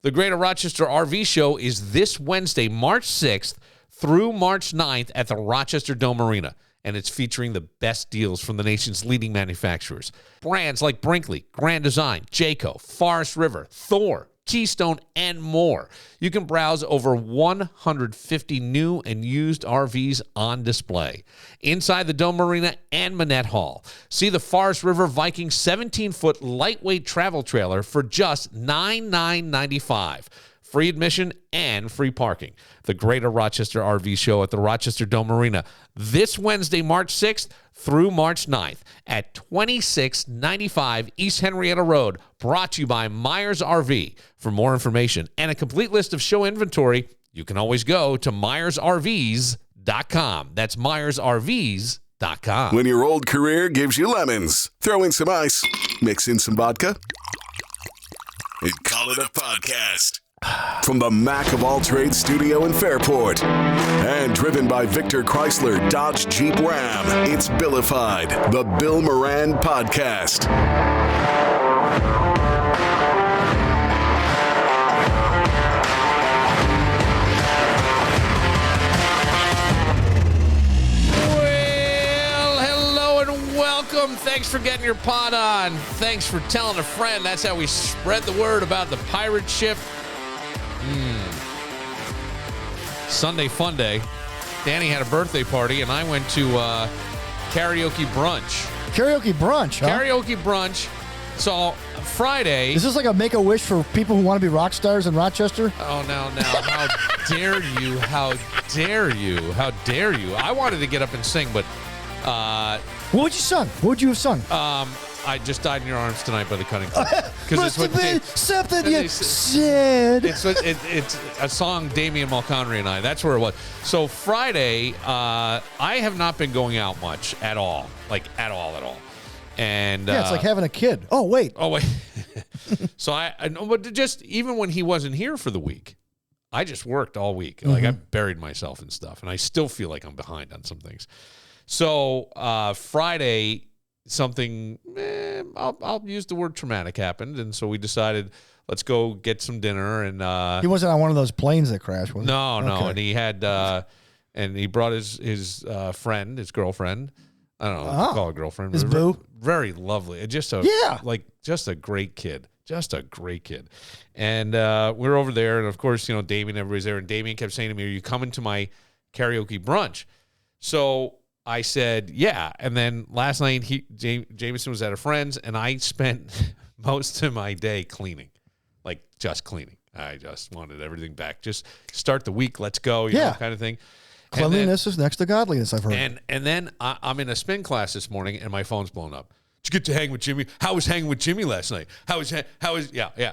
The Greater Rochester RV Show is this Wednesday, March 6th through March 9th at the Rochester Dome Arena, and it's featuring the best deals from the nation's leading manufacturers. Brands like Brinkley, Grand Design, Jayco, Forest River, Thor, Keystone, and more. You can browse over 150 new and used RVs on display inside the Dome Arena and Manette Hall. See the Forest River Viking 17-foot lightweight travel trailer for just $9,995. Free admission and free parking. The Greater Rochester RV Show at the Rochester Dome Arena this Wednesday, March 6th through March 9th at 2695 East Henrietta Road, brought to you by Myers RV. For more information and a complete list of show inventory, you can always go to MyersRVs.com. That's MyersRVs.com. When your old career gives you lemons, throw in some ice, mix in some vodka, and call it a podcast. From the Mac of All Trades studio in Fairport and driven by Victor Chrysler Dodge Jeep Ram, it's Billified, the Bill Moran Podcast. Well, hello and welcome. Thanks for getting your pod on. Thanks for telling a friend. That's how we spread the word about the pirate ship. Sunday fun day. Danny had a birthday party, and I went to karaoke brunch. Karaoke brunch, huh? Karaoke brunch. So Friday. Is this like a make-a-wish for people who want to be rock stars in Rochester? Oh, now, how dare you? How dare you? How dare you? I wanted to get up and sing, but... what would you sung? What would you have sung? I Just Died in Your Arms Tonight by the Cutting Crew. Must have been something you said. It's a song Damian Mulconry and I. That's where it was. So Friday, I have not been going out much at all. Like, at all. And yeah, it's like having a kid. Oh, wait. So I know, but just even when he wasn't here for the week, I just worked all week. Like, I buried myself in stuff, and I still feel like I'm behind on some things. So Friday... something, I'll use the word traumatic happened, and so we decided let's go get some dinner. And he wasn't on one of those planes that crashed, was he? No, and he had and he brought his friend, his girlfriend. I don't know what to call her girlfriend. His boo. Very lovely, just a great kid. Just a great kid. And we're over there, and of course, Damien, everybody's there, and Damien kept saying to me, "Are you coming to my karaoke brunch?" So I said, yeah. And then last night, Jameson was at a friend's, and I spent most of my day cleaning, like just cleaning. I just wanted everything back. Just start the week. Let's go, you know, kind of thing. Cleanliness is next to godliness, I've heard. And then I'm in a spin class this morning, and my phone's blown up. Did you get to hang with Jimmy? How was hanging with Jimmy last night? How was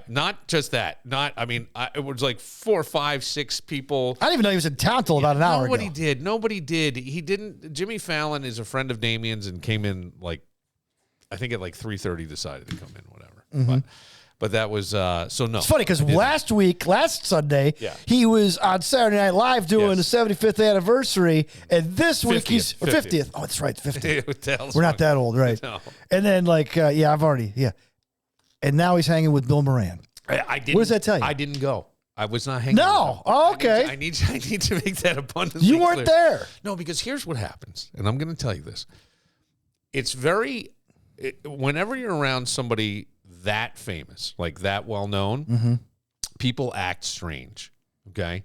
not just that. It was like 4, 5, 6 people. I didn't even know he was in town till about an hour ago. Nobody did. He didn't. Jimmy Fallon is a friend of Damien's and came in I think at 3:30 decided to come in, whatever. But that was, so no. It's funny because last Sunday, he was on Saturday Night Live doing the 75th anniversary, and this week he's 50th. Oh, that's right, 50th. We're not that old, right? No. And then, and now he's hanging with Bill Moran. I didn't. What does that tell you? I didn't go. I was not hanging. No. Oh, okay. I need to make that abundantly You weren't clear. there. No, because here's what happens, and I'm going to tell you this. It's whenever you're around somebody that famous, like that well-known, people act strange, okay?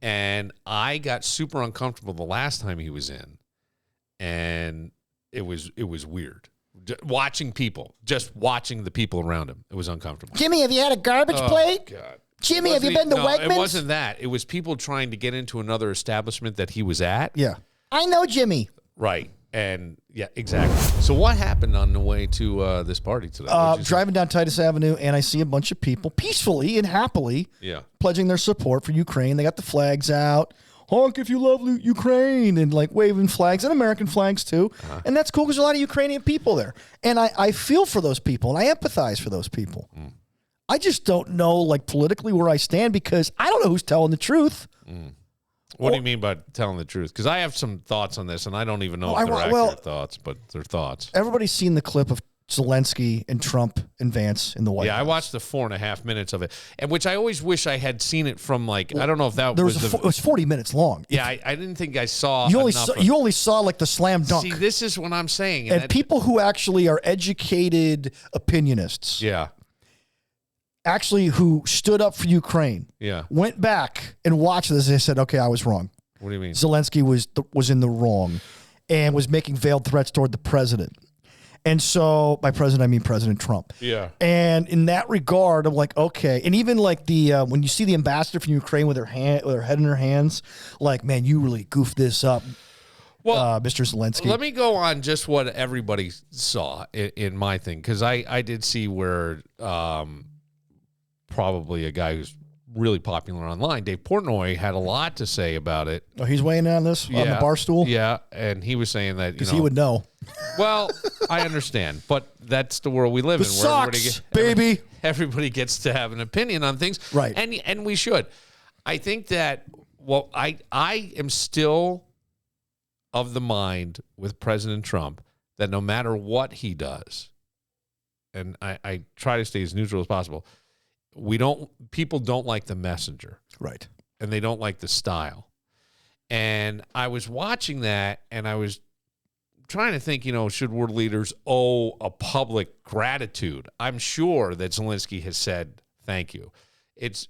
And I got super uncomfortable the last time he was in, and it was weird. Watching the people around him, it was uncomfortable. Jimmy, have you had a garbage plate? God. Jimmy, have you been to Wegmans? It wasn't that. It was people trying to get into another establishment that he was at. Yeah. I know Jimmy. Right. And yeah, exactly. So what happened on the way to this party today? Driving down Titus Avenue, and I see a bunch of people peacefully and happily pledging their support for Ukraine. They got the flags out. Honk if you love Ukraine, and waving flags, and American flags too. And that's cool because there's a lot of Ukrainian people there. And I feel for those people, and I empathize for those people. I just don't know politically where I stand because I don't know who's telling the truth. What do you mean by telling the truth? Because I have some thoughts on this, and I don't even know if they're accurate thoughts, but they're thoughts. Everybody's seen the clip of Zelensky and Trump and Vance in the White House. Yeah, I watched the 4.5 minutes of it, and which I always wish I had seen it from, like, I don't know if that it was 40 minutes long. Yeah, I didn't think I saw you enough only saw like the slam dunk. See, this is what I'm saying. And people who actually are educated opinionists. Yeah. Actually, who stood up for Ukraine. Yeah. Went back and watched this and they said, okay, I was wrong. What do you mean? Zelensky was in the wrong and was making veiled threats toward the president. And so, by president, I mean President Trump. Yeah. And in that regard, I'm like, okay. And even like when you see the ambassador from Ukraine with her head in her hands, like, man, you really goofed this up, well, Mr. Zelensky. Let me go on just what everybody saw in my thing, because I did see where probably a guy who's really popular online, Dave Portnoy, had a lot to say about it. Oh, he's weighing in on this on the bar stool? Yeah, and he was saying that, because he would know. Well, I understand, but that's the world we live in. Socks, baby. Everybody gets to have an opinion on things, right? And we should. I think that I am still of the mind with President Trump that no matter what he does, and I try to stay as neutral as possible, people don't like the messenger, right? And they don't like the style. And I was watching that, and I was trying to think, should world leaders owe a public gratitude? I'm sure that Zelensky has said thank you. It's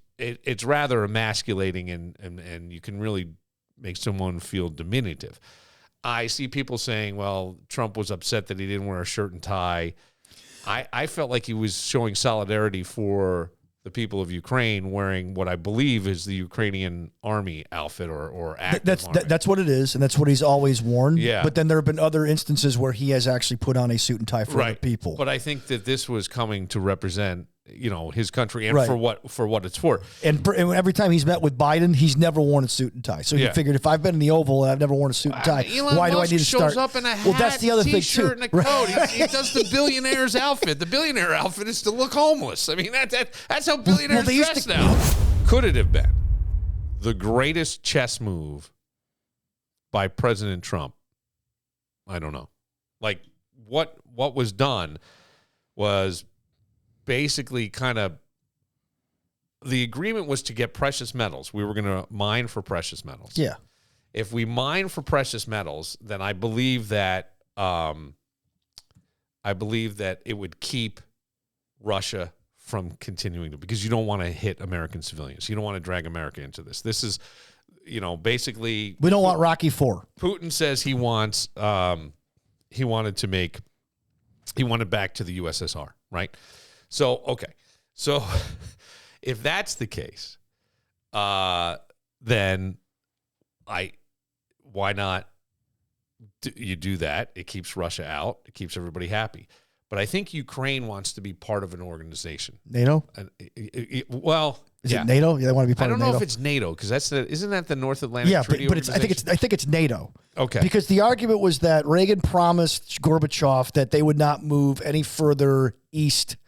rather emasculating, and you can really make someone feel diminutive. I see people saying, well, Trump was upset that he didn't wear a shirt and tie. I felt like he was showing solidarity for the people of Ukraine wearing what I believe is the Ukrainian army outfit or active army. That's what it is, and that's what he's always worn. Yeah. But then there have been other instances where he has actually put on a suit and tie for other people. But I think that this was coming to represent, his country and for what it's for. And every time he's met with Biden, he's never worn a suit and tie. So he figured, if I've been in the Oval and I've never worn a suit and tie, why do I need to start? Shows up in a hat, well, that's the other T-shirt, thing too. And a coat. He does the billionaire's outfit. The billionaire outfit is to look homeless. I mean, that's how billionaires dress now. Could it have been the greatest chess move by President Trump? I don't know. Like, what was done was basically the agreement was to get precious metals. We were going to mine for precious metals. Yeah. If we mine for precious metals, then I believe that it would keep Russia from continuing to, because you don't want to hit American civilians. You don't want to drag America into this. This is, basically, we don't want Rocky IV. Putin says he wanted back to the USSR, right? So, okay. So if that's the case, then why not you do that? It keeps Russia out. It keeps everybody happy. But I think Ukraine wants to be part of an organization. NATO? Is it NATO? Yeah, they want to be part of NATO. I don't know if it's NATO, because isn't that the North Atlantic Treaty Organization? But I think it's NATO. Okay. Because the argument was that Reagan promised Gorbachev that they would not move any further east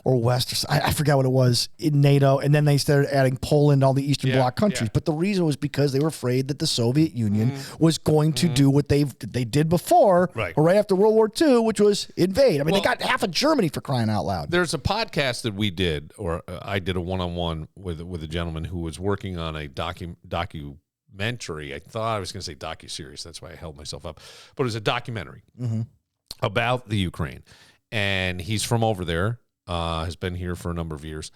or west. I forgot what it was in NATO. And then they started adding Poland, all the Eastern Bloc countries. Yeah. But the reason was because they were afraid that the Soviet Union was going to do what they did before, or right after World War II, which was invade. I mean, they got half of Germany, for crying out loud. There's a podcast that we did, or I did a one-on-one with a gentleman who was working on a documentary. I thought I was going to say docuseries. That's why I held myself up. But it was a documentary about the Ukraine. And he's from over there. Has been here for a number of years,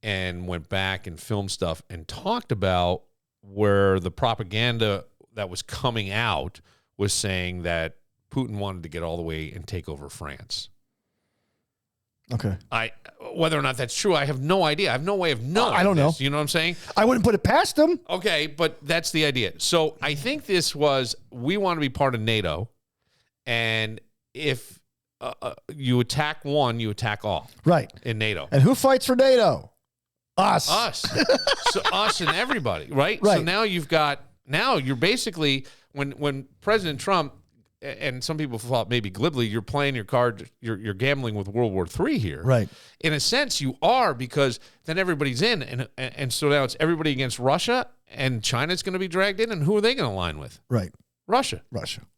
and went back and filmed stuff and talked about where the propaganda that was coming out was saying that Putin wanted to get all the way and take over France. Okay. Whether or not that's true, I have no idea. I have no way of knowing. I don't know. You know what I'm saying? I wouldn't put it past him. Okay, but that's the idea. So I think this was, we want to be part of NATO, and if you attack one, you attack all. Right. In NATO. And who fights for NATO? Us. So us and everybody, right? So now you're basically, when President Trump, and some people thought maybe glibly, you're playing your card, you're gambling with World War III here. Right. In a sense, you are, because then everybody's in, and so now it's everybody against Russia, and China's going to be dragged in, and who are they going to align with? Right. Russia.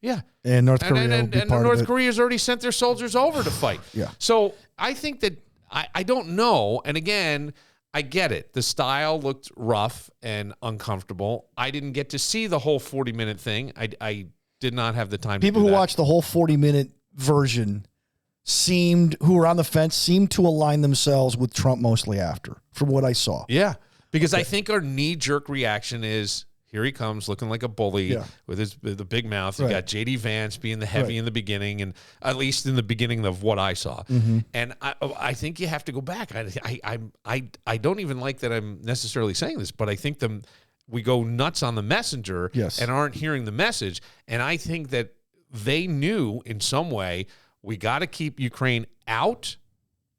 Yeah. And North Korea and North Korea's already sent their soldiers over to fight. Yeah. So I think that I don't know. And again, I get it. The style looked rough and uncomfortable. I didn't get to see the whole 40-minute thing. I did not have the time. People who watched the whole 40-minute version who were on the fence, seemed to align themselves with Trump mostly after, from what I saw. Yeah. Because I think our knee-jerk reaction is, here he comes looking like a bully with the big mouth. You got J.D. Vance being the heavy in the beginning, and at least in the beginning of what I saw. Mm-hmm. And I think you have to go back. I don't even like that I'm necessarily saying this, but I think we go nuts on the messenger and aren't hearing the message. And I think that they knew in some way we got to keep Ukraine out,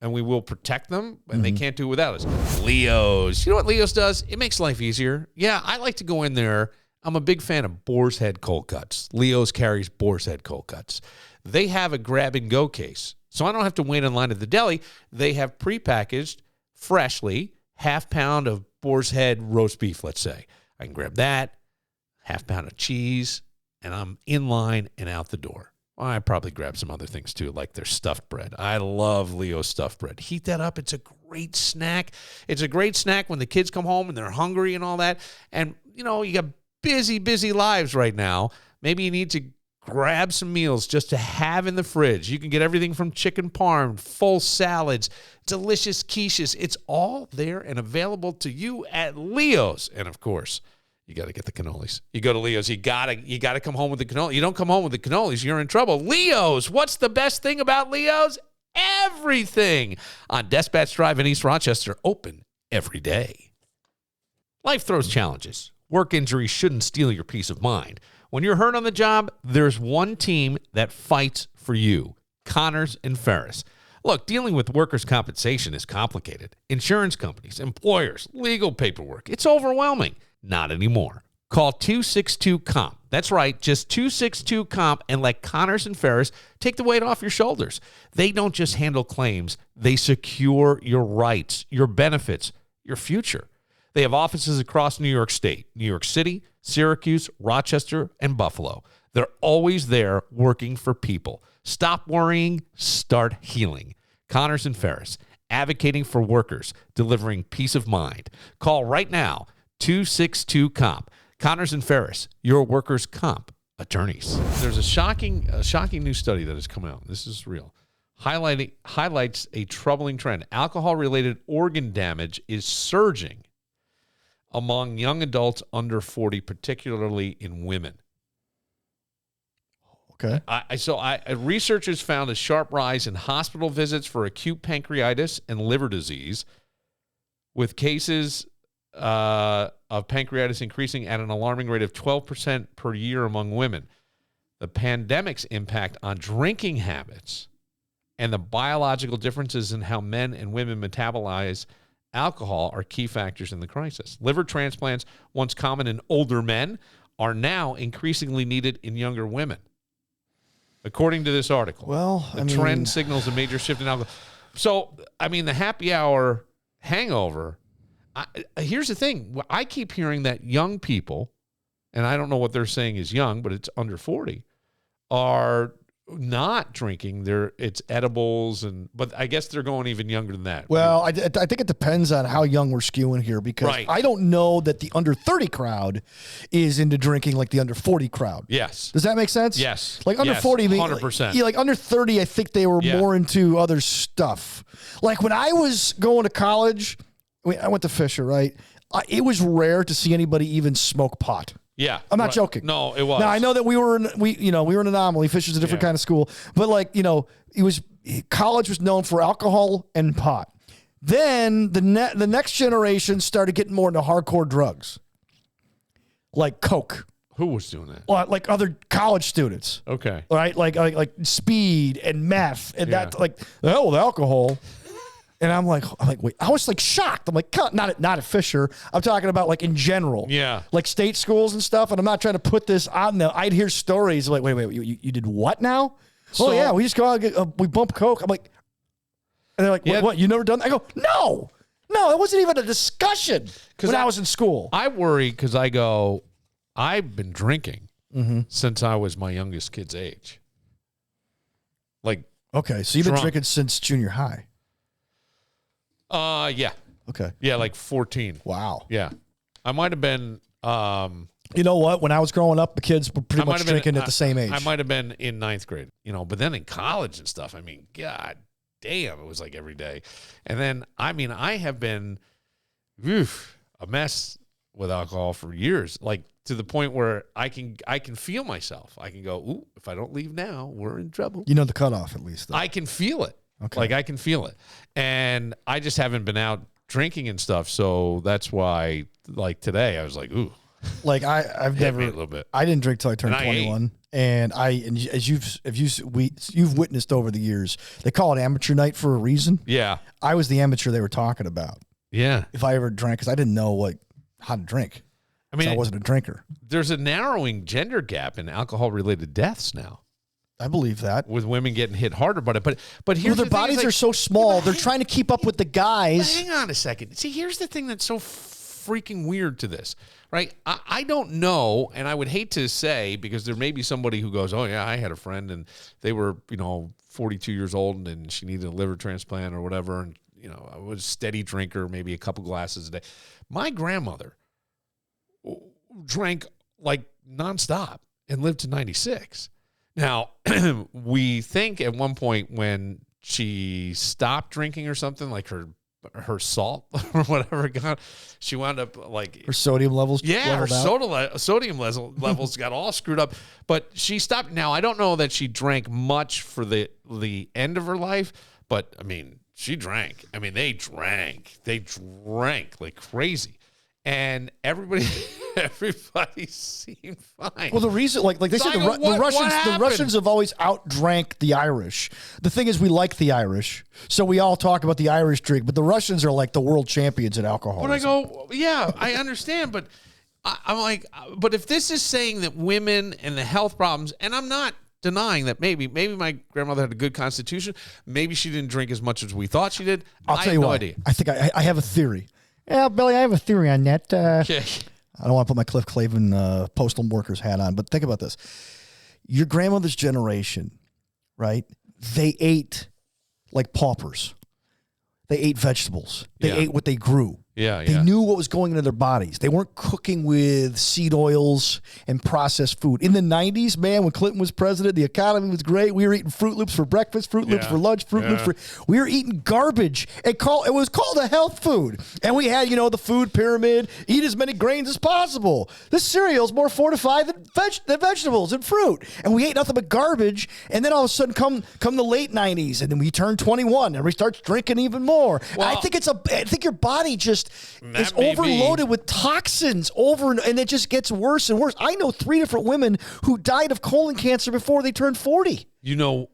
and we will protect them, and they can't do it without us. Leos. You know what Leos does? It makes life easier. Yeah, I like to go in there. I'm a big fan of Boar's Head cold cuts. Leos carries Boar's Head cold cuts. They have a grab-and-go case, so I don't have to wait in line at the deli. They have prepackaged, freshly, half-pound of Boar's Head roast beef, let's say. I can grab that, half-pound of cheese, and I'm in line and out the door. I probably grab some other things too, like their stuffed bread. I love Leo's stuffed bread. Heat that up. It's a great snack. It's a great snack when the kids come home and they're hungry and all that. And, you got busy lives right now. Maybe you need to grab some meals just to have in the fridge. You can get everything from chicken parm, full salads, delicious quiches. It's all there and available to you at Leo's. And, of course, you got to get the cannolis. You go to Leo's, you got to come home with the cannoli. You don't come home with the cannolis, you're in trouble. Leo's, what's the best thing about Leo's? Everything. On Dispatch Drive in East Rochester, open every day. Life throws challenges. Work injuries shouldn't steal your peace of mind. When you're hurt on the job, there's one team that fights for you. Connors and Ferris. Look, dealing with workers' compensation is complicated. Insurance companies, employers, legal paperwork. It's overwhelming. Not anymore. Call 262-COMP. That's right, just 262-COMP, and let Connors and Ferris take the weight off your shoulders. They don't just handle claims. They secure your rights, your benefits, your future. They have offices across New York State, New York City, Syracuse, Rochester, and Buffalo. They're always there working for people. Stop worrying, start healing. Connors and Ferris, advocating for workers, delivering peace of mind. Call right now, 262-COMP. Connors and Ferris, your workers' comp attorneys. There's a shocking new study that has come out. This is real. Highlights a troubling trend. Alcohol-related organ damage is surging among young adults under 40, particularly in women. Okay. Researchers found a sharp rise in hospital visits for acute pancreatitis and liver disease, with cases of pancreatitis increasing at an alarming rate of 12% per year among women. The pandemic's impact on drinking habits and the biological differences in how men and women metabolize alcohol are key factors in the crisis. Liver transplants, once common in older men, are now increasingly needed in younger women, according to this article. Well, the trend signals a major shift in alcohol. So, the happy hour hangover. Here's the thing. I keep hearing that young people, and I don't know what they're saying is young, but it's under 40, are not drinking. It's edibles, but I guess they're going even younger than that. Well, I think it depends on how young we're skewing here, because I don't know that the under 30 crowd is into drinking like the under 40 crowd. Yes. Does that make sense? Yes. Like under 40, 100%. Like under 30, I think they were more into other stuff. Like when I was going to college, I went to Fisher, right? It was rare to see anybody even smoke pot. Yeah, I'm not joking. No, it was. Now I know that we were an anomaly. Fisher's a different kind of school, but college was known for alcohol and pot. Then the next generation started getting more into hardcore drugs, like coke. Who was doing that? Well, like other college students. Okay. Right, like speed and meth and that, like the hell with alcohol. And I'm like, wait, I was like shocked. I'm like, not at Fisher. I'm talking about like in general. Yeah. Like state schools and stuff. And I'm not trying to put this on them. I'd hear stories like, wait, you did what now? Oh yeah, we just go out, we bump coke. I'm like, and they're like, what? You never done that? I go, no, it wasn't even a discussion when I was in school. I worry because I go, I've been drinking since I was my youngest kid's age. Like, okay, so you've been drinking since junior high. Yeah. Okay. Yeah, like 14. Wow. Yeah. I might have been you know what? When I was growing up, the kids were pretty much drinking at the same age. I might have been in 9th grade, but then in college and stuff, I mean, God damn, it was like every day. And then, I mean, I have been a mess with alcohol for years, like to the point where I can feel myself. I can go, ooh, if I don't leave now, we're in trouble. You know the cutoff, at least, though. I can feel it. Okay. Like, I can feel it. And I just haven't been out drinking and stuff, so that's why, like, today, I was like, ooh. Like, I've hit never, me a little bit. I didn't drink till I turned 21. And as you've witnessed over the years, they call it amateur night for a reason. Yeah. I was the amateur they were talking about. Yeah. If I ever drank, because I didn't know how to drink. I mean, I wasn't a drinker. There's a narrowing gender gap in alcohol-related deaths now. I believe that. With women getting hit harder by it. But here's their bodies are so small, they're trying to keep up with the guys. Hang on a second. See, here's the thing that's so freaking weird to this, right? I don't know, and I would hate to say, because there may be somebody who goes, oh, yeah, I had a friend, and they were, 42 years old, and she needed a liver transplant or whatever, and, I was a steady drinker, maybe a couple glasses a day. My grandmother drank, like, nonstop and lived to 96. Now, we think at one point when she stopped drinking or something, like her salt or whatever got, she wound up like her sodium levels. Yeah, her sodium levels got all screwed up. But she stopped. Now, I don't know that she drank much for the end of her life, but I mean, she drank. I mean, they drank like crazy. And everybody seemed fine. Well, the reason, like they said, the Russians have always outdrank the Irish. The thing is, we like the Irish, so we all talk about the Irish drink. But the Russians are like the world champions at alcohol. But I go, yeah, I understand, but I'm like, but if this is saying that women and the health problems, and I'm not denying that maybe my grandmother had a good constitution, maybe she didn't drink as much as we thought she did. I'll tell you what. Idea. I think I have a theory. Yeah, Billy, I have a theory on that. Okay. I don't want to put my Cliff Clavin postal workers hat on, but think about this. Your grandmother's generation, right? They ate like paupers. They ate vegetables. They ate what they grew. Yeah, They knew what was going into their bodies. They weren't cooking with seed oils and processed food. In the 90s, man, when Clinton was president, the economy was great. We were eating Fruit Loops for breakfast, Fruit Loops for lunch, Fruit Loops for... We were eating garbage. It was called a health food. And we had, the food pyramid, eat as many grains as possible. This cereal is more fortified than vegetables and fruit. And we ate nothing but garbage. And then all of a sudden come the late 90s, and then we turn 21, and we start drinking even more. Well, I think your body just is overloaded with toxins and it just gets worse and worse. I know 3 different women who died of colon cancer before they turned 40. I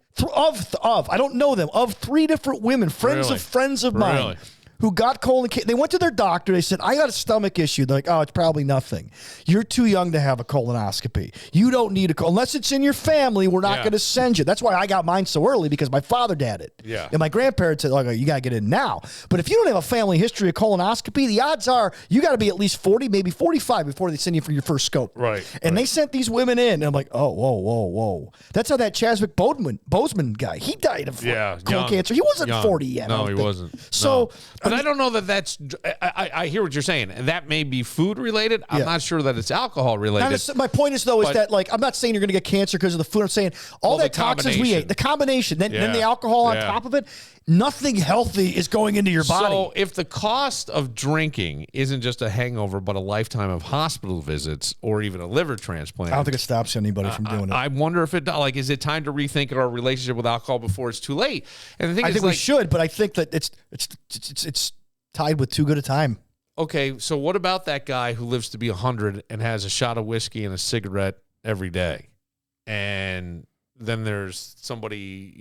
don't know them, of 3 different women, friends of mine. Who got colon cancer. They went to their doctor. They said, I got a stomach issue. They're like, oh, it's probably nothing. You're too young to have a colonoscopy. You don't need unless it's in your family, we're not going to send you. That's why I got mine so early, because my father had it. Yeah. And my grandparents said, you got to get in now. But if you don't have a family history of colonoscopy, the odds are you got to be at least 40, maybe 45 before they send you for your first scope. Right. And they sent these women in, and I'm like, oh, whoa. That's how that Chadwick Boseman guy, he died of colon cancer. He wasn't 40 yet. No, he wasn't. So, but I don't know that that's. I hear what you're saying, and that may be food related. I'm not sure that it's alcohol related. My point is though, is that like I'm not saying you're going to get cancer because of the food. I'm saying all that toxins we ate, the combination, then the alcohol on top of it. Nothing healthy is going into your body. So if the cost of drinking isn't just a hangover, but a lifetime of hospital visits or even a liver transplant, I don't think it stops anybody from doing it. I wonder if is it time to rethink our relationship with alcohol before it's too late? And the thing I think we should, but I think that it's tied with too good a time. Okay, so what about that guy who lives to be 100 and has a shot of whiskey and a cigarette every day? And then there's somebody,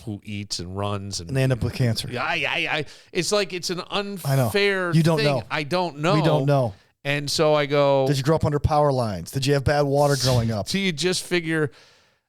who eats and runs and they end up with cancer. Yeah, it's like it's an unfair You don't thing. know. I don't know. We don't know. And so I go, did you grow up under power lines? Did you have bad water growing up? So you just figure,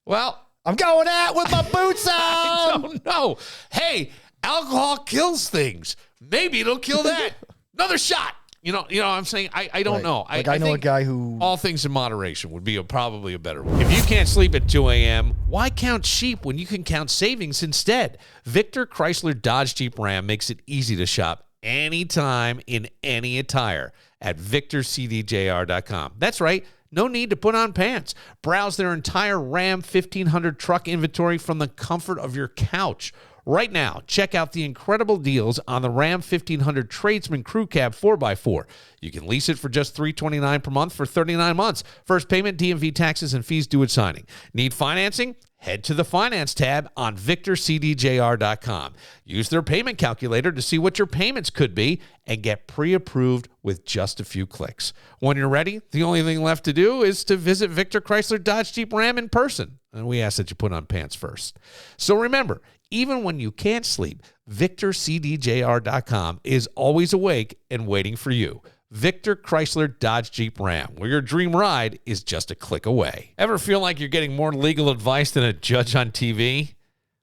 well, I'm going out with my boots on. I don't know. Hey, alcohol kills things. Maybe it'll kill that. Another shot. You know what I'm saying? I don't know. Like I know a guy who... All things in moderation would be probably a better one. If you can't sleep at 2 a.m., why count sheep when you can count savings instead? Victor Chrysler Dodge Jeep Ram makes it easy to shop anytime in any attire at victorcdjr.com. That's right. No need to put on pants. Browse their entire Ram 1500 truck inventory from the comfort of your couch. Right now, check out the incredible deals on the Ram 1500 Tradesman Crew Cab 4x4. You can lease it for just $329 per month for 39 months. First payment, DMV taxes, and fees due at signing. Need financing? Head to the Finance tab on victorcdjr.com. Use their payment calculator to see what your payments could be and get pre-approved with just a few clicks. When you're ready, the only thing left to do is to visit Victor Chrysler Dodge Jeep Ram in person. And we ask that you put on pants first. So remember, even when you can't sleep, VictorCDJR.com is always awake and waiting for you. Victor Chrysler Dodge Jeep Ram, where your dream ride is just a click away. Ever feel like you're getting more legal advice than a judge on TV?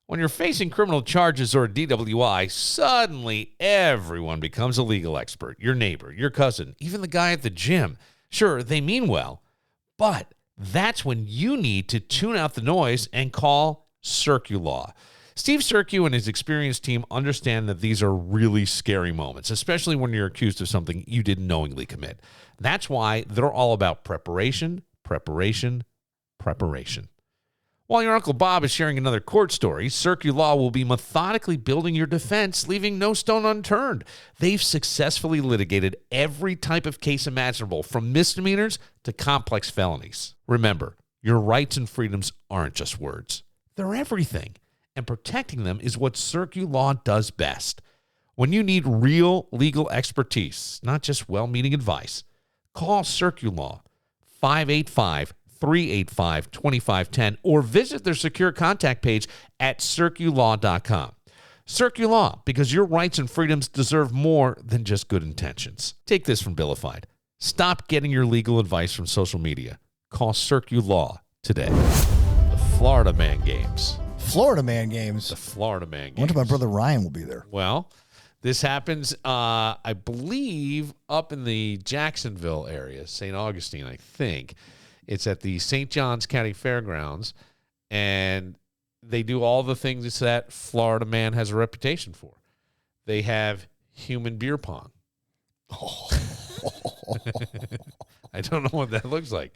When you're facing criminal charges or a DWI, suddenly everyone becomes a legal expert. Your neighbor, your cousin, even the guy at the gym. Sure, they mean well, but that's when you need to tune out the noise and call CircuLaw. Steve Circu and his experienced team understand that these are really scary moments, especially when you're accused of something you didn't knowingly commit. That's why they're all about preparation, preparation, preparation. While your Uncle Bob is sharing another court story, CircuLaw will be methodically building your defense, leaving no stone unturned. They've successfully litigated every type of case imaginable, from misdemeanors to complex felonies. Remember, your rights and freedoms aren't just words. They're everything. And protecting them is what CircuLaw does best. When you need real legal expertise, not just well-meaning advice, call CircuLaw 585-385-2510 or visit their secure contact page at CircuLaw.com. CircuLaw, because your rights and freedoms deserve more than just good intentions. Take this from Billified. Stop getting your legal advice from social media. Call CircuLaw today. The Florida Man Games. Florida Man Games. The Florida Man Games. I wonder if my brother Ryan will be there. Well, this happens, I believe, up in the Jacksonville area, St. Augustine, I think. It's at the St. Johns County Fairgrounds, and they do all the things that Florida Man has a reputation for. They have human beer pong. Oh. I don't know what that looks like.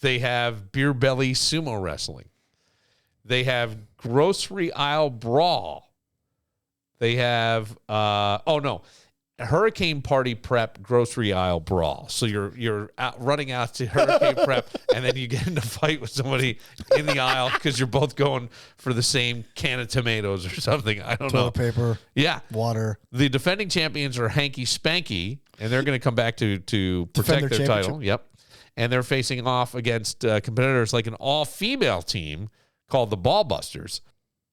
They have beer belly sumo wrestling. They have grocery aisle brawl. They have, hurricane party prep grocery aisle brawl. So you're out running out to hurricane prep, and then you get into a fight with somebody in the aisle because you're both going for the same can of tomatoes or something. I don't know. Toilet paper. Yeah. Water. The defending champions are Hanky Spanky, and they're going to come back to protect their title. Yep. And they're facing off against competitors like an all-female team called the Ballbusters.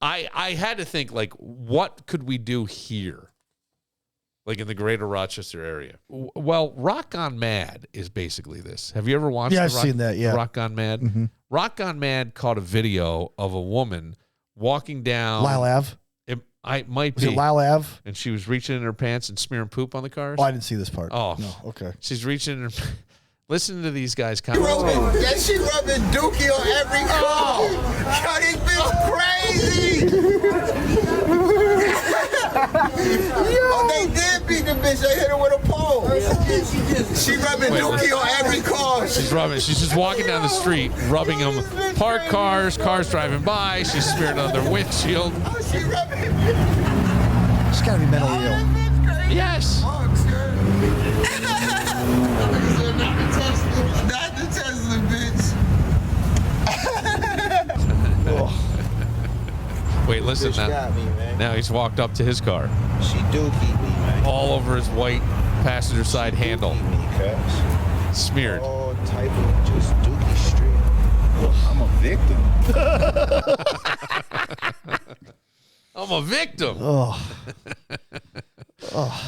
I had to think, like, what could we do here? Like in the greater Rochester area. Well, Rock Gone Mad is basically this. Have you ever watched I've seen that, yeah. Rock Gone Mad? Mm-hmm. Rock Gone Mad caught a video of a woman walking down Lyle Ave? It might Was be. it Lyle Ave? And she was reaching in her pants and smearing poop on the cars. Oh, I didn't see this part. Oh. No, okay. She's reaching in her... Listen to these guys comment. She rubbing dookie on every car. Yo, this bitch crazy. Oh, they did beat the bitch. They hit her with a pole. She rubbing dookie on every car. She's rubbing. She's just walking down the street, rubbing them. Parked cars driving by. She's smearing on their windshield. Oh, she rubbing. She's got to be mentally ill. Yes. Not the Tesla, bitch. Wait, listen Bitch now. got me, man. Now he's walked up to his car. She dookie me, man. All over his white passenger side handle. Me, cuz. Smeared. All type of just dookie street. I'm a victim. I'm a victim.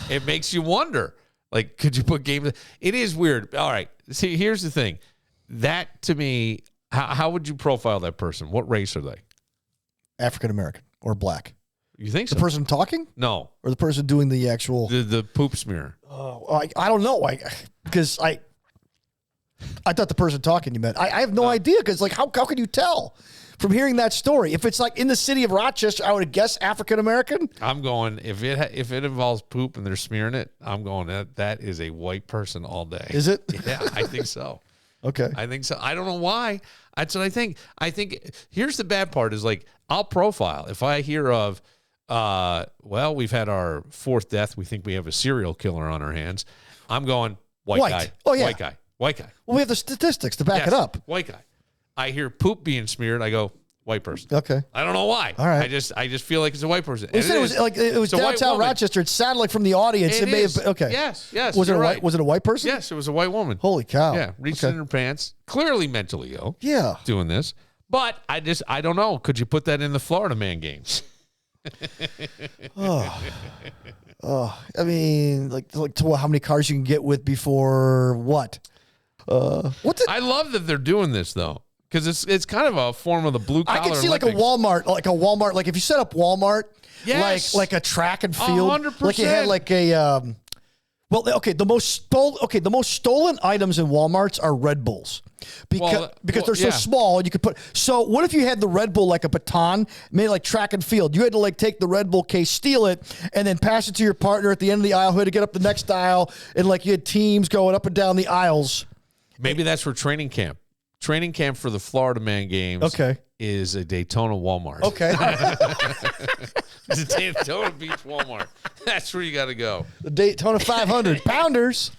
It makes you wonder. Like, could you put games? It is weird. All right. See, here's the thing. That, to me, how would you profile that person? What race are they? African American or black. You think so? The person talking? No. Or the person doing the actual... The poop smear. I don't know. Because I thought the person talking you meant. I have no idea because, like, how can you tell from hearing that story? If it's like in the city of Rochester, I would guess African American. I'm going, if it involves poop and they're smearing it, I'm going, that is a white person all day. Is it? Yeah, I think so. Okay. I think so. I don't know why. That's what I think. I think here's the bad part is, like, I'll profile. If I hear of, well, we've had our 4th death. We think we have a serial killer on our hands. I'm going, white guy. Oh, yeah. White guy. Well, we have the statistics to back it up. White guy. I hear poop being smeared. I go, white person. Okay. I don't know why. All right. I just feel like it's a white person. It was downtown Rochester. It sounded like from the audience. It may have been, okay. Yes. Was it a white person? Yes, it was a white woman. Holy cow. Yeah, reached in her pants, clearly mentally ill. Yeah. Doing this. But I don't know. Could you put that in the Florida man games? I mean, like to how many cars you can get with before what? I love that they're doing this though, because it's kind of a form of the blue collar. I can see Olympics. like a Walmart, like if you set up Walmart, yes, like a track and field, 100%. like you had like a. The most stolen items in Walmarts are Red Bulls because they're so small. You could put. So what if you had the Red Bull like a baton, made like track and field? You had to like take the Red Bull case, steal it, and then pass it to your partner at the end of the aisle who had to get up the next aisle, and like you had teams going up and down the aisles. Maybe that's for training camp. Training camp for the Florida Man Games. Okay. Is a Daytona Walmart. Okay. It's a Daytona Beach Walmart. That's where you got to go. The Daytona 500 pounders.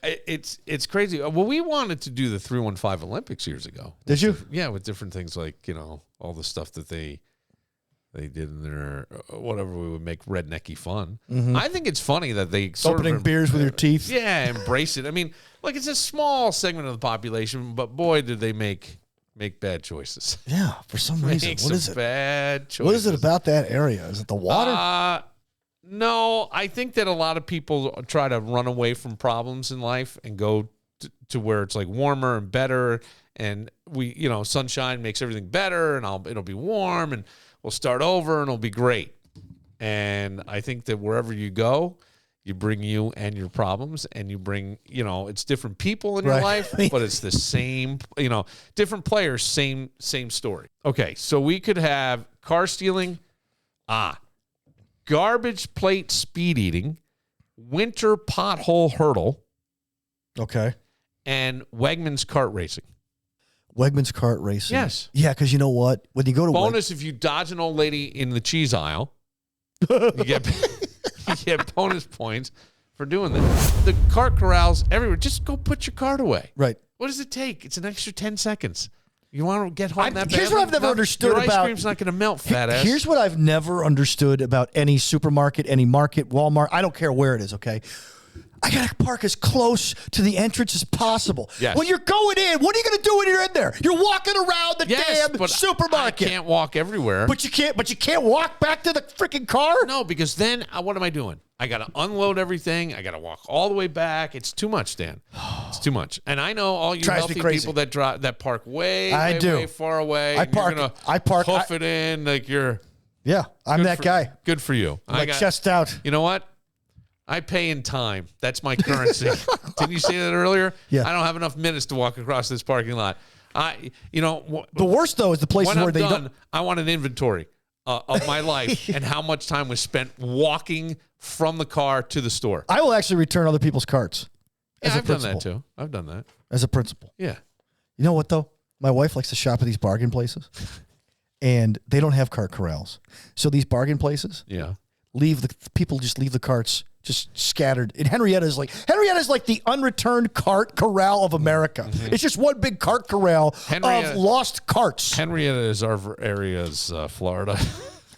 It's crazy. Well, we wanted to do the 315 Olympics years ago. Did you? Yeah, with different things like, all the stuff that they did in their whatever we would make rednecky fun. Mm-hmm. I think it's funny that they opening beers with your teeth. Yeah, embrace it. I mean, like it's a small segment of the population, but boy, did they make bad choices. Yeah, for some reason. What is it? Bad choices. What is it about that area? Is it the water? No, I think that a lot of people try to run away from problems in life and go to where it's like warmer and better, and sunshine makes everything better, and it'll be warm, and we'll start over, and it'll be great. And I think that wherever you go, you bring you and your problems, and you bring, it's different people in your life, but it's the same, different players, same story. Okay, so we could have car stealing, garbage plate speed eating, winter pothole hurdle. Okay. And Wegmans kart racing. Wegmans kart racing. Yes. Yeah, because you know what? When you go to bonus if you dodge an old lady in the cheese aisle, you get bonus points for doing that. The cart corrals everywhere. Just go put your cart away. Right. What does it take? It's an extra 10 seconds. You want to get home that bad? Here's what I've never understood about... Your ice cream's not going to melt, fat ass. Here's what I've never understood about any supermarket, any market, Walmart. I don't care where it is, okay? I got to park as close to the entrance as possible. Yes. When you're going in, what are you going to do when you're in there? You're walking around the damn supermarket. I can't walk everywhere. But you can't walk back to the freaking car? No, because then what am I doing? I got to unload everything. I got to walk all the way back. It's too much, Dan. It's too much. And I know all you healthy people that park way far away. I park. Hoof it in like you're. Yeah, I'm that guy. Good for you. I got chest out. You know what? I pay in time. That's my currency. Didn't you say that earlier? Yeah. I don't have enough minutes to walk across this parking lot. The worst though is the places where they don't. I want an inventory of my life and how much time was spent walking from the car to the store. I will actually return other people's carts. Yeah, I've done that too. I've done that as a principal. Yeah. You know what though? My wife likes to shop at these bargain places, and they don't have cart corrals. So these bargain places, people just leave the carts just scattered. And Henrietta's like the unreturned cart corral of America. Mm-hmm. It's just one big cart corral of lost carts. Henrietta is our area's Florida.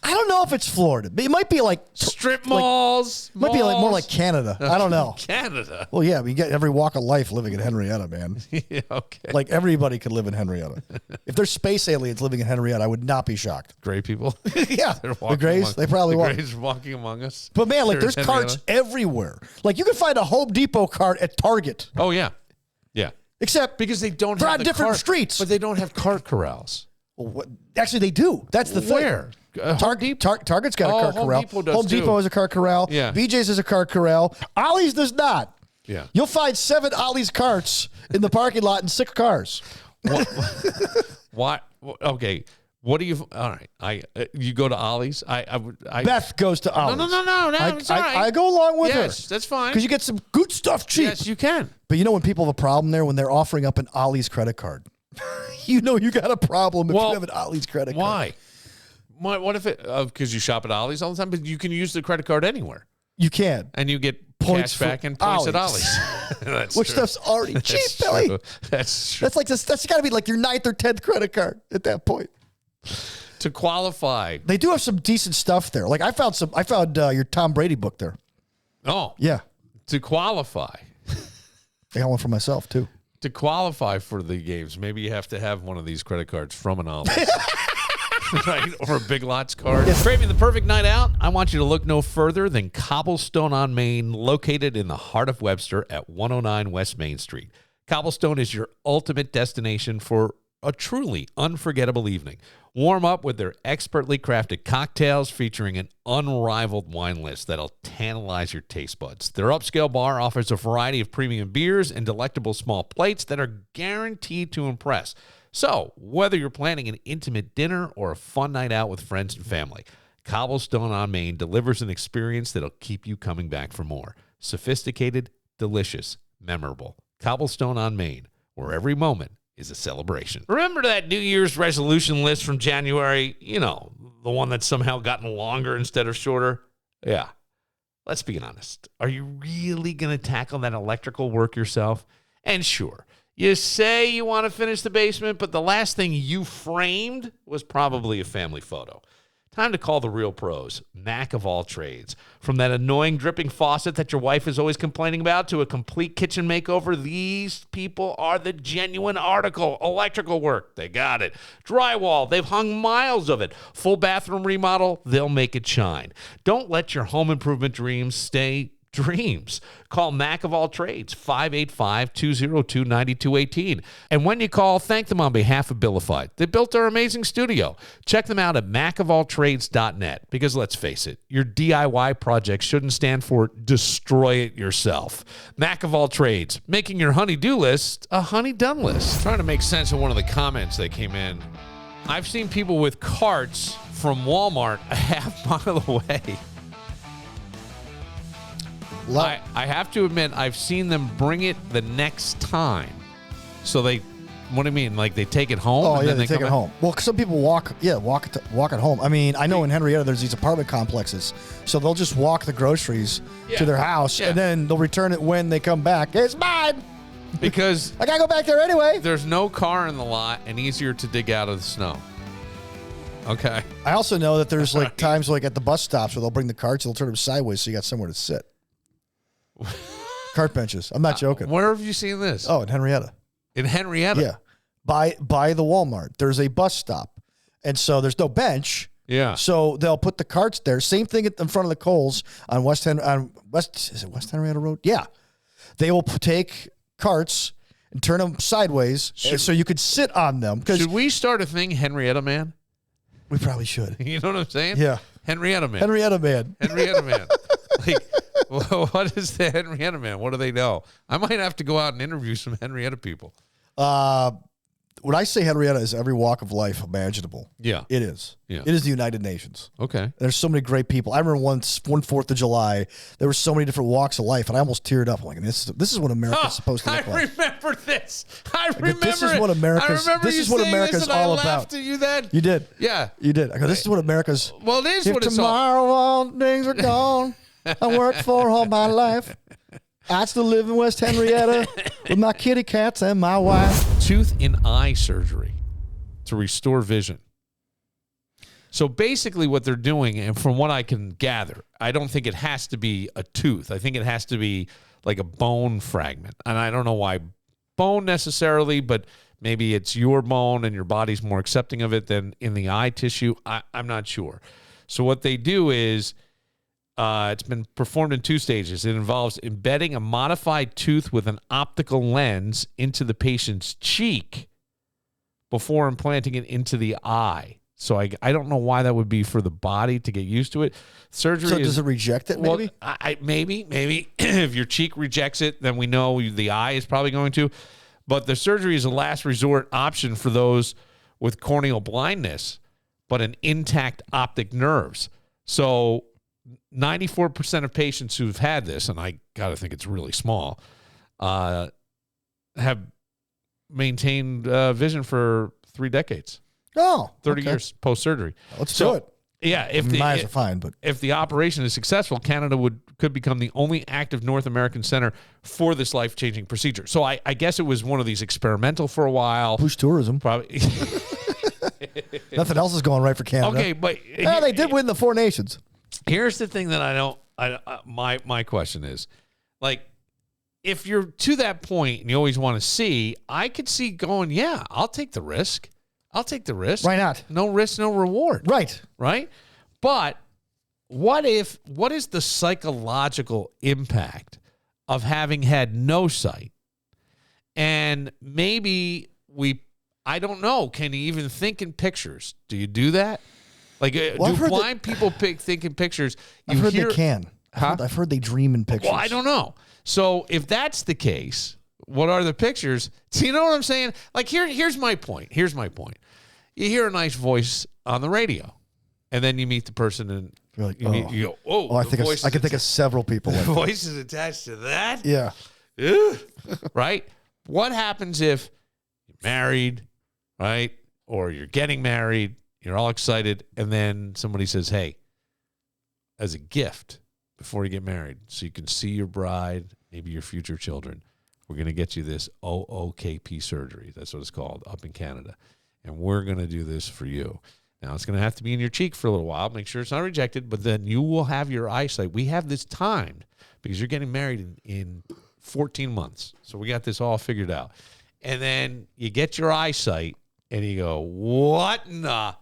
I don't know if it's Florida. It might be like strip malls. Might be like more like Canada. I don't know. Canada. Well, yeah, we get every walk of life living in Henrietta, man. Yeah, okay. Like everybody could live in Henrietta. If there's space aliens living in Henrietta, I would not be shocked. Gray people. Yeah, the Grays. They probably walk. Grays walking among us. But man, like there's carts everywhere. Like you can find a Home Depot cart at Target. Oh yeah, yeah. Except because they don't they're have on different streets, but they don't have cart corrals. Well, actually, they do. That's the thing. Where? Target's got a cart corral. Home Depot does Home Depot has a cart corral. Yeah. BJ's has a cart corral. Ollie's does not. Yeah. You'll find 7 Ollie's carts in the parking lot and 6 cars. What? Okay. What do you? All right. You go to Ollie's. Beth goes to Ollie's. No. It's all right. I go along with her. Yes, that's fine. Because you get some good stuff cheap. Yes, you can. But you know when people have a problem there when they're offering up an Ollie's credit card. You know you got a problem if you have an Ollie's credit card. Why? What if it? Because you shop at Ollie's all the time, but you can use the credit card anywhere. You can, and you get points cash back and points at Ollie's. Which stuff's already cheap, Billy. That's true. That's got to be like your 9th or 10th credit card at that point. To qualify, they do have some decent stuff there. Like I found your Tom Brady book there. Oh, yeah. To qualify, I got one for myself too. To qualify for the games, maybe you have to have one of these credit cards from an Ollie's. Right? Or a Big Lots card. Craving the perfect night out? I want you to look no further than Cobblestone on Main, located in the heart of Webster at 109 West Main Street. Cobblestone is your ultimate destination for a truly unforgettable evening. Warm up with their expertly crafted cocktails featuring an unrivaled wine list that'll tantalize your taste buds. Their upscale bar offers a variety of premium beers and delectable small plates that are guaranteed to impress. So, whether you're planning an intimate dinner or a fun night out with friends and family, Cobblestone on Main delivers an experience that'll keep you coming back for more. Sophisticated, delicious, memorable. Cobblestone on Main, where every moment is a celebration. Remember that New Year's resolution list from January? You know, the one that's somehow gotten longer instead of shorter? Yeah. Let's be honest. Are you really going to tackle that electrical work yourself? And sure, you say you want to finish the basement, but the last thing you framed was probably a family photo. Time to call the real pros, Mac of all trades. From that annoying dripping faucet that your wife is always complaining about to a complete kitchen makeover, these people are the genuine article. Electrical work, they got it. Drywall, they've hung miles of it. Full bathroom remodel, they'll make it shine. Don't let your home improvement dreams stay dreams. Call Mac of all trades, 585-202-9218. And when you call, thank them on behalf of Billified. They built our amazing studio. Check them out at macofalltrades.net because let's face it, your DIY project shouldn't stand for destroy it yourself. Mac of all trades, making your honey-do list a honey-done list. Trying to make sense of one of the comments that came in. I've seen people with carts from Walmart a half mile away. I have to admit, I've seen them bring it the next time. So they, what do you mean? Like they take it home? Oh, yeah, they take it home. Well, some people walk it home. I mean, I know in Henrietta there's these apartment complexes. So they'll just walk the groceries to their house, and then they'll return it when they come back. It's mine! Because I got to go back there anyway. There's no car in the lot and easier to dig out of the snow. Okay. I also know that there's like times like at the bus stops where they'll bring the carts, they'll turn them sideways so you got somewhere to sit. Cart benches. I'm not joking. Where have you seen this? Oh, in Henrietta. In Henrietta? Yeah. By the Walmart. There's a bus stop. And so there's no bench. Yeah. So they'll put the carts there. Same thing in front of the Kohl's on West Henrietta Road? Yeah. They will take carts and turn them sideways so you could sit on them. Should we start a thing, Henrietta Man? We probably should. You know what I'm saying? Yeah. Henrietta Man. Henrietta Man. Henrietta Man. Like, well, what is the Henrietta Man? What do they know? I might have to go out and interview some Henrietta people. When I say Henrietta is every walk of life imaginable, yeah, it is. Yeah. It is the United Nations. Okay. There's so many great people. I remember one 4th of July, there were so many different walks of life, and I almost teared up. I'm like, this is what America's supposed to look like. I remember this. I remember this is what America's all about. To you then. You did. Yeah. You did. I go, this is what America's. Well, it is if what it's tomorrow all things are gone, I worked for all my life. I still live in West Henrietta with my kitty cats and my wife. Tooth and eye surgery to restore vision. So basically what they're doing, and from what I can gather, I don't think it has to be a tooth. I think it has to be like a bone fragment. And I don't know why bone necessarily, but maybe it's your bone and your body's more accepting of it than in the eye tissue. I'm not sure. So what they do is it's been performed in 2 stages. It involves embedding a modified tooth with an optical lens into the patient's cheek before implanting it into the eye. So I don't know why that would be for the body to get used to it. Surgery. So does it reject it? Maybe. Well, maybe if your cheek rejects it, then we know the eye is probably going to. But the surgery is a last resort option for those with corneal blindness, but an intact optic nerves. So 94% of patients who've had this, and I got to think it's really small, have maintained vision for 3 decades. Oh, 30 years post-surgery. Let's do it. Yeah, if the operation is successful, Canada could become the only active North American center for this life-changing procedure. So I guess it was one of these experimental for a while. Boost tourism. Probably. Nothing else is going right for Canada. Okay, but they did win the 4 nations. Here's the thing that my question is, like, if you're to that point and you always want to see, I could see going, yeah, I'll take the risk. Why not? No risk, no reward. Right? But what is the psychological impact of having had no sight? And maybe I don't know, can you even think in pictures? Do you do that? Like, do blind people think in pictures? I've heard they can. I've heard they dream in pictures. Well, I don't know. So if that's the case, what are the pictures? Do you know what I'm saying? Like, here's my point. You hear a nice voice on the radio, and then you meet the person, and you're like, you go, oh, I can think of several people. The voice is attached to that? Yeah. Right? What happens if you're married, right? Or you're getting married, you're all excited, and then somebody says, hey, as a gift before you get married, so you can see your bride, maybe your future children, we're going to get you this OOKP surgery. That's what it's called up in Canada. And we're going to do this for you. Now, it's going to have to be in your cheek for a little while. Make sure it's not rejected, but then you will have your eyesight. We have this timed because you're getting married in 14 months. So we got this all figured out. And then you get your eyesight, and you go, what in the...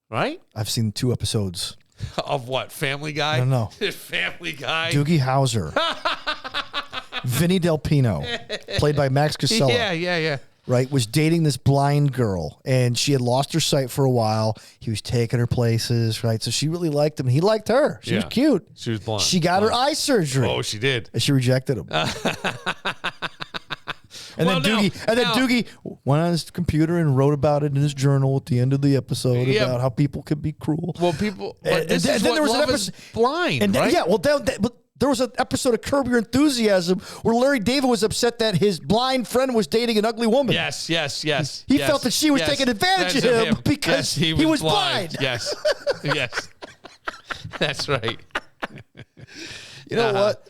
Right? I've seen 2 episodes. Of what? Family Guy? No. Family Guy? Doogie Howser. Vinny Del Pino, played by Max Casella. Yeah. Right, was dating this blind girl, and she had lost her sight for a while. He was taking her places, right? So she really liked him. He liked her. She was cute. She was blind. She got her eye surgery. Oh, she did. And she rejected him. And then Doogie went on his computer and wrote about it in his journal at the end of the episode about how people could be cruel. Well, but this is what love is blind, right? Yeah, well, there was an episode of Curb Your Enthusiasm where Larry David was upset that his blind friend was dating an ugly woman. Yes. He felt that she was taking advantage of him because he was blind. Yes. That's right. You know what?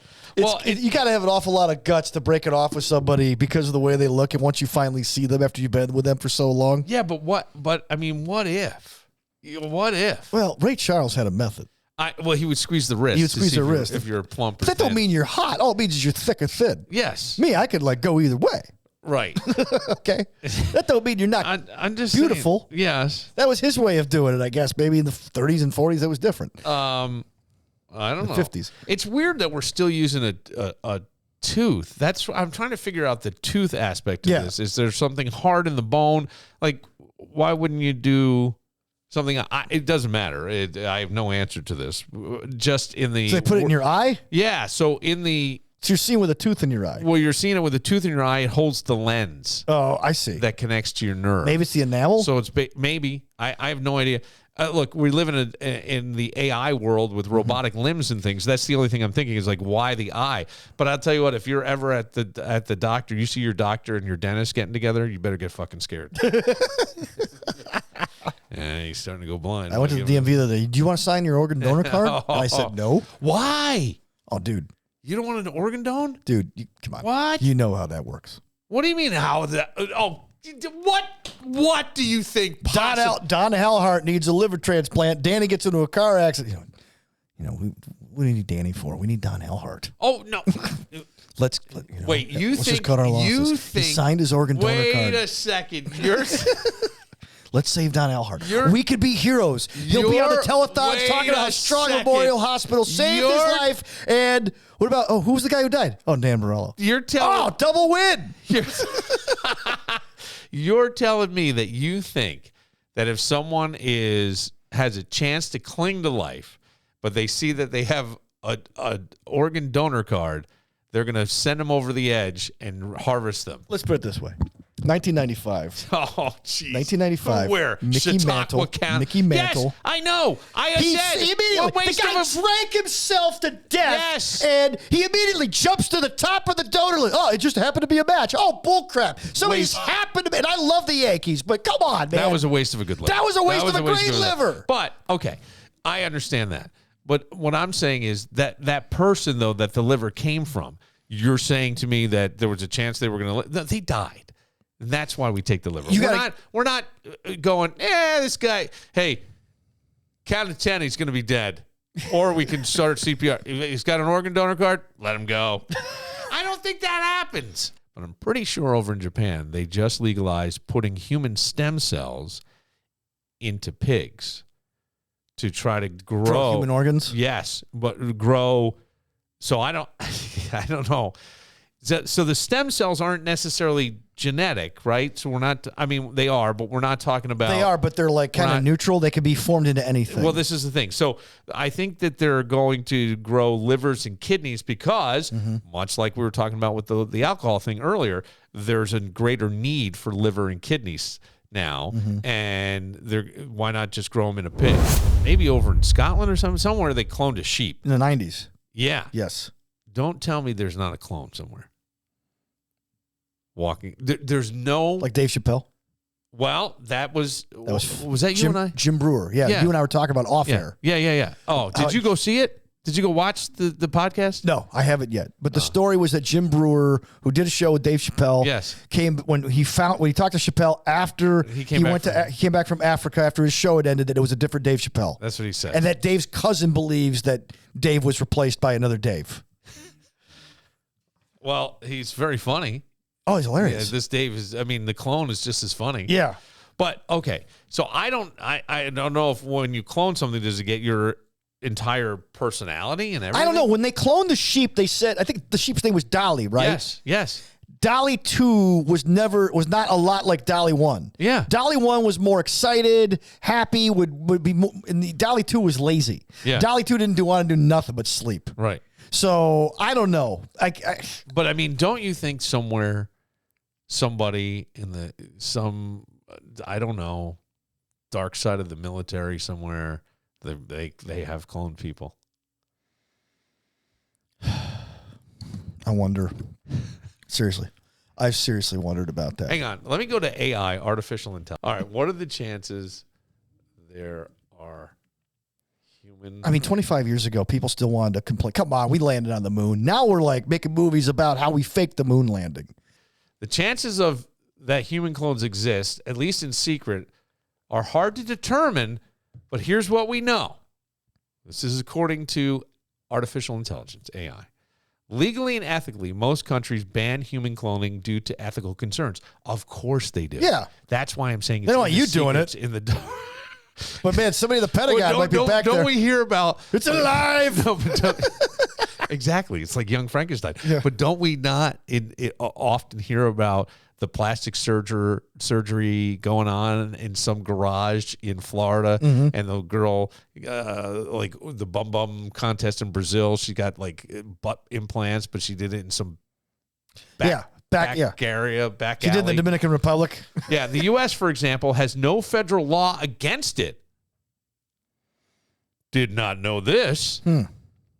You got to have an awful lot of guts to break it off with somebody because of the way they look, and once you finally see them after you've been with them for so long. Yeah, but what if? What if? Well, Ray Charles had a method. He would squeeze the wrist. He would squeeze the wrist if you're plump. But that don't mean you're hot. All it means is you're thick or thin. Yes. Me, I could go either way. Right. Okay. That don't mean you're not I'm just beautiful. Saying, yes. That was his way of doing it, I guess. Maybe in the 30s and 40s, that was different. I don't know. 50s. It's weird that we're still using a tooth. I'm trying to figure out the tooth aspect of this. Is there something hard in the bone? Like, why wouldn't you do something? It doesn't matter. I have no answer to this. Just in the... So they put it in your eye? Yeah. So you're seeing with a tooth in your eye. Well, you're seeing it with a tooth in your eye. It holds the lens. Oh, I see. That connects to your nerve. Maybe it's the enamel? So it's maybe. I have no idea. Look, we live in the AI world with robotic limbs and things. That's the only thing I'm thinking is like, why the eye? But I'll tell you what, if you're ever at the doctor, you see your doctor and your dentist getting together, you better get fucking scared. And he's starting to go blind. I went to the DMV the other day. Do you want to sign your organ donor card? And I said, no. Why? Oh, dude. You don't want an organ don? Dude, come on. What? You know how that works. What do you mean how that? Oh, what do you think? Don Hallhart needs a liver transplant. Danny gets into a car accident. You know, what do you need Danny for? We need Don Hallhart. Oh, no. Let's just cut our losses. He signed his organ donor card. Wait a second. Let's save Don Hallhart. We could be heroes. He'll be on the telethons talking about how Strong Memorial Hospital saved his life. And what about, who's the guy who died? Oh, Dan Morello. Double win. You're telling me that you think that if someone has a chance to cling to life, but they see that they have a organ donor card, they're going to send them over the edge and harvest them. Let's put it this way. 1995. Oh, jeez. 1995. Where? Mickey Mantle. Mickey Mantle. Yes, I know. He immediately, the guy drank himself to death. Yes. And he immediately jumps to the top of the donor list. Oh, it just happened to be a match. Oh, bullcrap. Somebody's happened to be. And I love the Yankees, but come on, man. That was a waste of a good liver. That was a waste of a great liver. But, okay, I understand that. But what I'm saying is that person, though, that the liver came from, you're saying to me that there was a chance they were going to they died. And that's why we take the liver. We're not going, this guy, hey, count to 10, he's going to be dead. Or we can start CPR. He's got an organ donor card, let him go. I don't think that happens. But I'm pretty sure over in Japan, they just legalized putting human stem cells into pigs to try to grow human organs. Yes, but grow. So I don't know. So the stem cells aren't necessarily genetic, right? So we're not. I mean, they are, but we're not talking about. They are, but they're like kind of neutral. They can be formed into anything. Well, this is the thing. So I think that they're going to grow livers and kidneys because, much like we were talking about with the alcohol thing earlier, there's a greater need for liver and kidneys now, and why not just grow them in a pig? Maybe over in Scotland or somewhere they cloned a sheep in the 90s. Yeah. Yes. Don't tell me there's not a clone somewhere. Walking. There's no... Like Dave Chappelle? Well, was that you and I? Jim Brewer. Yeah, you and I were talking about off air. Yeah. Oh, did you go see it? Did you go watch the podcast? No, I haven't yet. But the story was that Jim Brewer, who did a show with Dave Chappelle, came when he talked to Chappelle after he came back from Africa after his show had ended, that it was a different Dave Chappelle. That's what he said. And that Dave's cousin believes that Dave was replaced by another Dave. Well, he's very funny. Oh, he's hilarious. Yeah, this Dave is. I mean, the clone is just as funny. Yeah. But okay, so I don't know if when you clone something, does it get your entire personality and everything? I don't know. When they cloned the sheep, they said, I think the sheep's name was Dolly, right? Yes. Dolly 2 was not a lot like Dolly 1. Yeah. Dolly 1 was more excited, happy, would be more, and the Dolly 2 was lazy. Yeah. Dolly 2 didn't want to do nothing but sleep. Right. So I don't know. But I mean, don't you think somewhere somebody in I don't know, dark side of the military somewhere, they have cloned people? I wonder. Seriously. I've seriously wondered about that. Hang on. Let me go to AI, artificial intelligence. All right. What are the chances there are human... I mean, 25 years ago, people still wanted to complain. Come on, we landed on the moon. Now we're like making movies about how we faked the moon landing. The chances of that human clones exist, at least in secret, are hard to determine, but here's what we know. This is according to artificial intelligence, AI. Legally and ethically, most countries ban human cloning due to ethical concerns. Of course they do. Yeah. That's why I'm saying it's they don't want you doing it in the But man, somebody in the Pentagon might be back there. Don't we hear about it's alive? No, exactly. It's like young Frankenstein. Yeah. But don't we not often hear about the plastic surgery going on in some garage in Florida, and the girl, like the bum contest in Brazil, she got like butt implants, but she did it in some back area, back alley. She did in the Dominican Republic. Yeah, the U.S., for example, has no federal law against it. Did not know this.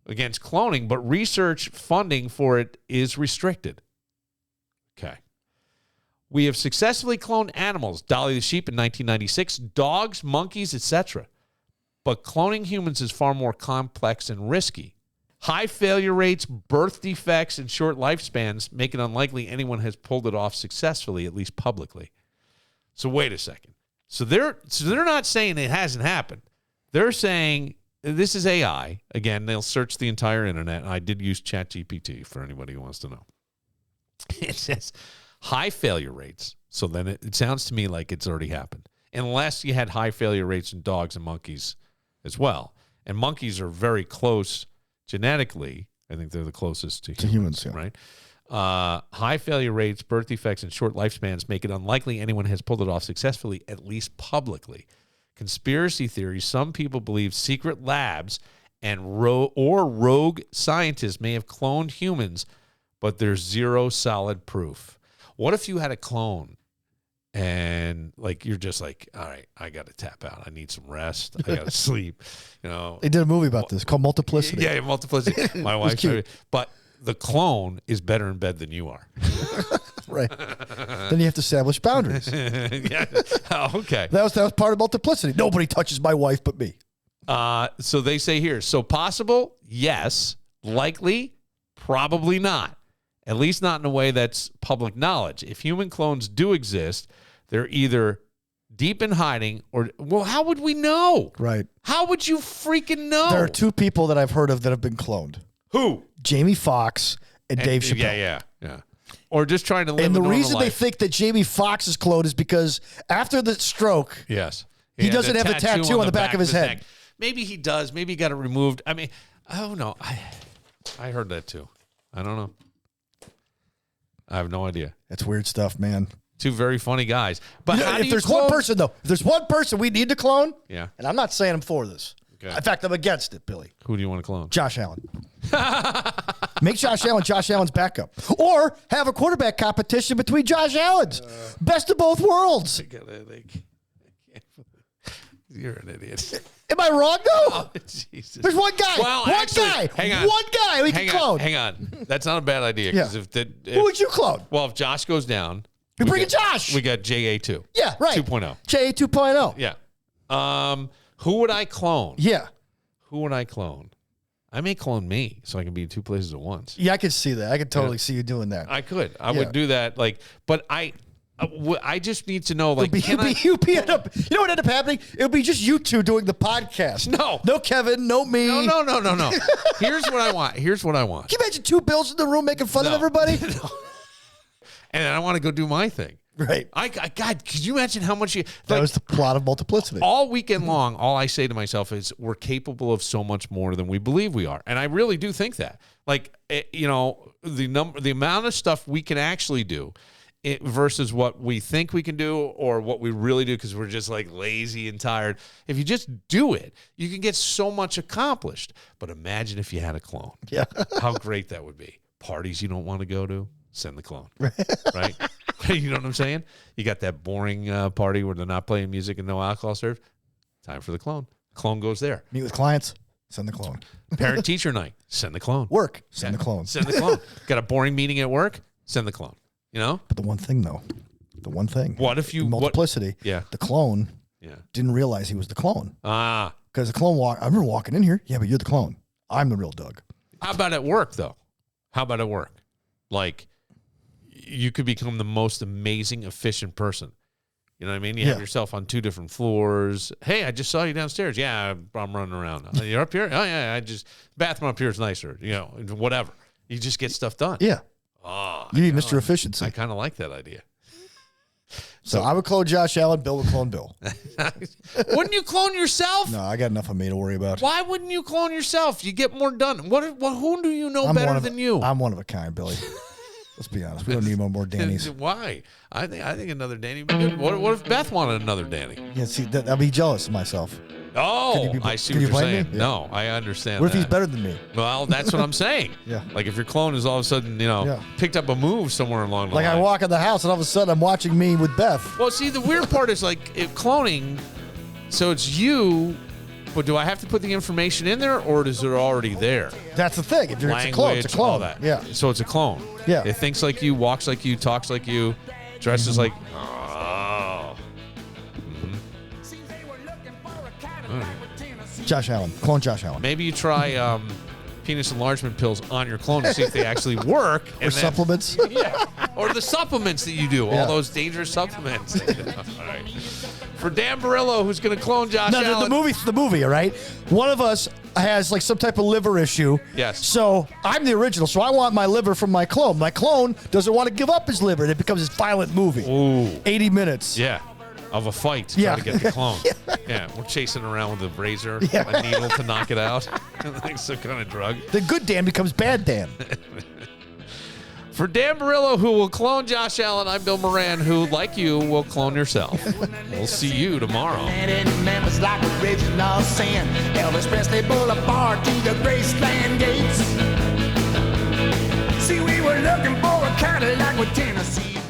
Against cloning, but research funding for it is restricted. Okay. We have successfully cloned animals, Dolly the sheep in 1996, dogs, monkeys, etc. But cloning humans is far more complex and risky. High failure rates, birth defects, and short lifespans make it unlikely anyone has pulled it off successfully, at least publicly. So wait a second. So they're not saying it hasn't happened. They're saying this is AI. Again, they'll search the entire internet. I did use ChatGPT for anybody who wants to know. It says high failure rates. So then it sounds to me like it's already happened. Unless you had high failure rates in dogs and monkeys as well. And monkeys are very close genetically. I think they're the closest to humans, yeah. Right? High failure rates, birth defects, and short lifespans make it unlikely anyone has pulled it off successfully, at least publicly. Conspiracy theories. Some people believe secret labs and rogue scientists may have cloned humans, but there's zero solid proof. What if you had a clone and like you're just like, all right, I got to tap out. I need some rest. I got to sleep. You know, They did a movie about this called Multiplicity. Yeah, Multiplicity. My wife's cute. But the clone is better in bed than you are. Right. Then you have to establish boundaries. Yeah. Oh, okay. That was part of Multiplicity. Nobody touches my wife but me. So they say here, so possible, yes. Likely, probably not. At least not in a way that's public knowledge. If human clones do exist, they're either deep in hiding or, well, how would we know? Right. How would you freaking know? There are two people that I've heard of that have been cloned. Who? Jamie Foxx and Dave Chappelle. Yeah. Or just trying to live And the a normal reason they life. think that Jamie Foxx is cloned is because after the stroke, Yes. He doesn't have the tattoo on the back of his head. neck. Maybe he does. Maybe he got it removed. I mean, I don't know. I heard that too. I don't know. I have no idea. that's weird stuff, man. Two very funny guys. But how do If you there's clone? one person, though, if there's one person we need to clone, Yeah. and I'm not saying I'm for this. Okay. In fact, I'm against it, Billy. Who do you want to clone? Josh Allen. Make Josh Allen's backup. Or have a quarterback competition between Josh Allen's. Best of both worlds. You're an idiot. Am I wrong, though? Oh, Jesus. There's one guy. Well, one actually, guy. hang on. One guy we can clone. Hang on. That's not a bad idea. Yeah. Who would you clone? Well, if Josh goes down, You're bringing Josh. we got JA2. Yeah, right. 2.0. JA 2.0. Yeah. Who would I clone? Yeah. Who would I clone? I may clone me so I can be in two places at once. Yeah, I could see that. I could totally see you doing that. I could. I Yeah. would do that. But I just need to know, like, You know what ended up happening? It would be just you two doing the podcast. No Kevin, no me. No. Here's what I want. Can you imagine two Bills in the room making fun of everybody? No. And I want to go do my thing. Right. God, could you imagine how much That was the plot of Multiplicity. all weekend long, all I say to myself is we're capable of so much more than we believe we are. And I really do think that. Like, the amount of stuff we can actually do versus what we think we can do or what we really do because we're just like lazy and tired. If you just do it, you can get so much accomplished. But imagine if you had a clone. Yeah. How great that would be. Parties you don't want to go to, send the clone. Right? You know what I'm saying? You got that boring party where they're not playing music and no alcohol served. Time for the clone. Clone goes there. Meet with clients, send the clone. Parent-teacher night, send the clone. Work, send the clone. Send the clone. Got a boring meeting at work, send the clone. You know? But the one thing, though, What if you... Multiplicity, the clone didn't realize he was the clone. Because the clone I remember walking in here, yeah, but you're the clone. I'm the real Doug. How about at work, though? Like, you could become the most amazing, efficient person. You know what I mean? You have yourself on 2 different floors. Hey, I just saw you downstairs. Yeah, I'm running around. You're up here? Oh, yeah, bathroom up here is nicer. You know, whatever. You just get stuff done. Yeah. Oh, You need Mr. Efficiency. I kind of like that idea. So I would clone Josh Allen, Bill would clone Bill. Wouldn't you clone yourself? No, I got enough of me to worry about. Why wouldn't you clone yourself? You get more done. Who do you know better than you? I'm one of a kind, Billy. Let's be honest. We don't need more Dannys. Why? I think another Danny would be good. What if Beth wanted another Danny? Yeah, see, I'd be jealous of myself. Oh, I see what you're saying. Yeah. No, I understand. What if he's better than me? Well, that's what I'm saying. Yeah. Like if your clone is all of a sudden, picked up a move somewhere along the line. Like I walk in the house and all of a sudden I'm watching me with Beth. Well, see, the weird part is like cloning. So it's you, but do I have to put the information in there, or is it already there? That's the thing. If you're Language, it's a clone, it's a clone. all that. Yeah. So it's a clone. Yeah. It thinks like you, walks like you, talks like you, dresses like. Oh. Josh Allen. Clone Josh Allen. Maybe you try penis enlargement pills on your clone to see if they actually work. Or supplements. Yeah. Or the supplements that you do. Yeah. All those dangerous supplements. All right. For Dan Barillo, who's going to clone Josh Allen. The movie, all right? One of us has like some type of liver issue. Yes. So I'm the original, so I want my liver from my clone. My clone doesn't want to give up his liver, and it becomes this violent movie. Ooh. 80 minutes. Yeah. Of a fight to try to get the clone. Yeah. We're chasing around with a razor, a needle to knock it out. Like some kind of drug. The good Dan becomes bad Dan. For Dan Barillo, who will clone Josh Allen, I'm Bill Moran, who, like you, will clone yourself. We'll see you tomorrow. Members like original sin. Elvis Presley Boulevard to the Graceland gates. See, we were looking for a Cadillac with Tennessee.